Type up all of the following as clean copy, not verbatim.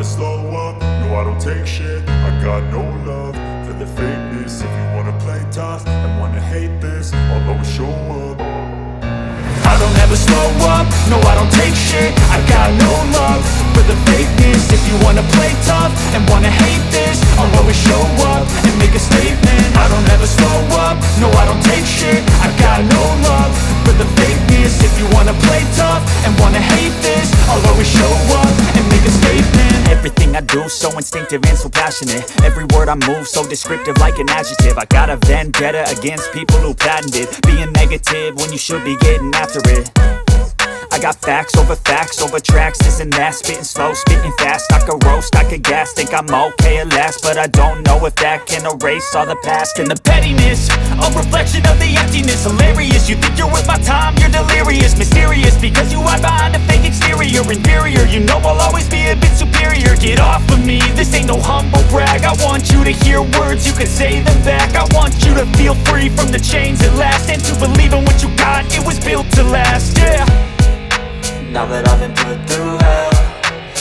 slow up, no I don't take shit. I got no love for the fakeness. If you wanna play tough and wanna hate this, I'll always show up. I don't ever slow up, no I don't take shit. I got no love for the fakeness. If you wanna play tough and wanna hate this, I'll always show up and make a statement. I don't ever slow up, no I don't take shit. I got no love for the fakeness. If you wanna play tough and wanna hate this, I'll always show up and make a statement. Everything I do so instinctive and so passionate. Every word I move so descriptive like an adjective. I got a vendetta against people who patented being negative when you should be getting after it. I got facts over tracks, this and that. Spitting slow, spitting fast. I could roast, I could gas. Think I'm okay at last, but I don't know if that can erase all the past. And the pettiness, a reflection of the emptiness. Hilarious, you think you're worth my time, you're delirious. Mysterious, because you hide behind a fake exterior. Inferior, you know I'll always be a bit superior. Get off of me, this ain't no humble brag. I want you to hear words, you can say them back. I want you to feel free from the chains at last, and to believe in what you got, it was built to last, yeah. Now that I've been put through hell,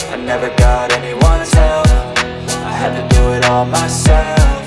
I never got anyone's help. I had to do it all myself.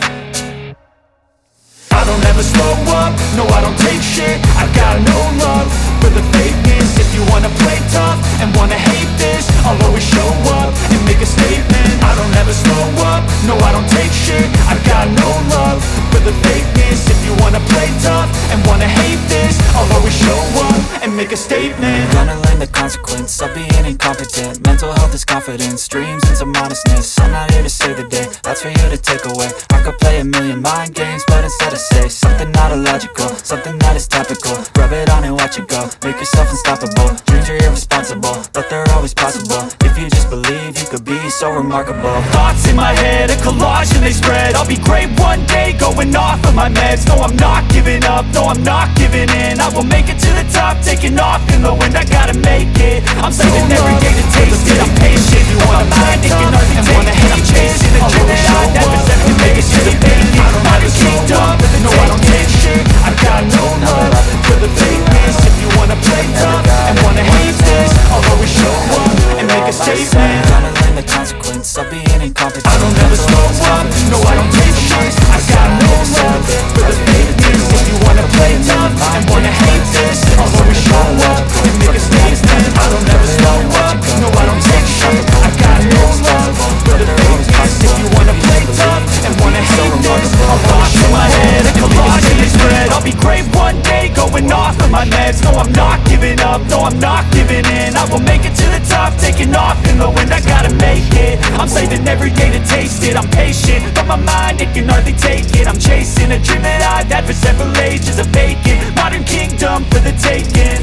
I don't ever slow up, no I don't take shit. I got no love for the fakeness. If you wanna play tough and wanna hate this, I'll always show up and make a statement. I don't ever slow up, no I don't take shit. I got no love for the fakeness. If you wanna play tough and wanna hate this, I'll always show up and make a statement. Gonna learn the consequence of being incompetent. Mental health is confidence, dreams and some honestness. I'm not here to save the day, that's for you to take away. I could play a million mind games, but instead I say something not illogical, something that is topical. Rub it on and watch it go, make yourself unstoppable. Dreams are irresponsible, but they're always possible. If you just believe, you could be so remarkable. Thoughts in my head, a collage and they spread. I'll be great one day, going off of my meds. No, I'm not giving up, no, I'm not giving in. I will make it to the top, taking off in the wind. I gotta make it, I'm saving every day to taste it. I'm patient, you want my mind, it can hardly take it. I'm chasing a dream that I never set to make it to the bacon. Not a kingdom, no, I don't take shit. I got no love for the fakeness. If you wanna play tough and wanna hate this, I'll always show up and make a statement. Gonna learn the consequence of being incompetent. I don't ever slow up, no I don't take shit. I got no love for the fakeness. If you wanna play tough and wanna hate this, I'll always show up and make a statement. I don't ever slow up, no I don't take shit. I got no love for the fakeness. If you wanna play tough and wanna hate this, I'll Thoughts in my head, a collage and they spread. I'll be great one day, going off of my meds. No, I'm not giving up, no, I'm not giving in. I will make it to the top, taking off in the wind. I gotta make it, I'm saving every day to taste it. I'm patient, but my mind, it can hardly take it. I'm chasing a dream that I've had for several ages. A vacant, modern kingdom for the taking.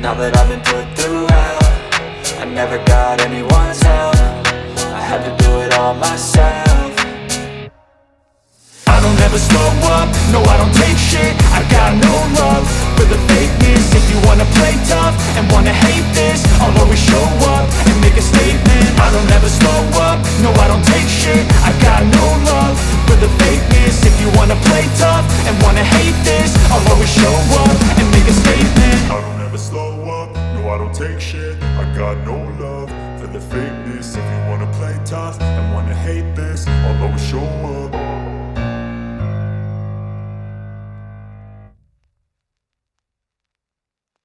Now that I've been put through hell, I never got anyone's help. I had to do it all myself. I don't ever slow up, no I don't take shit. I got no love for the fakeness. If you wanna play tough and wanna hate this, I'll always show up and make a statement. I don't ever slow up, no I don't take shit. I got no love for the fakeness. If you wanna play tough and wanna hate this, I'll always show up and make a statement. I don't ever slow up, no I don't take shit. I got no love for the fakeness. If you wanna play tough and wanna hate this, I'll always show up.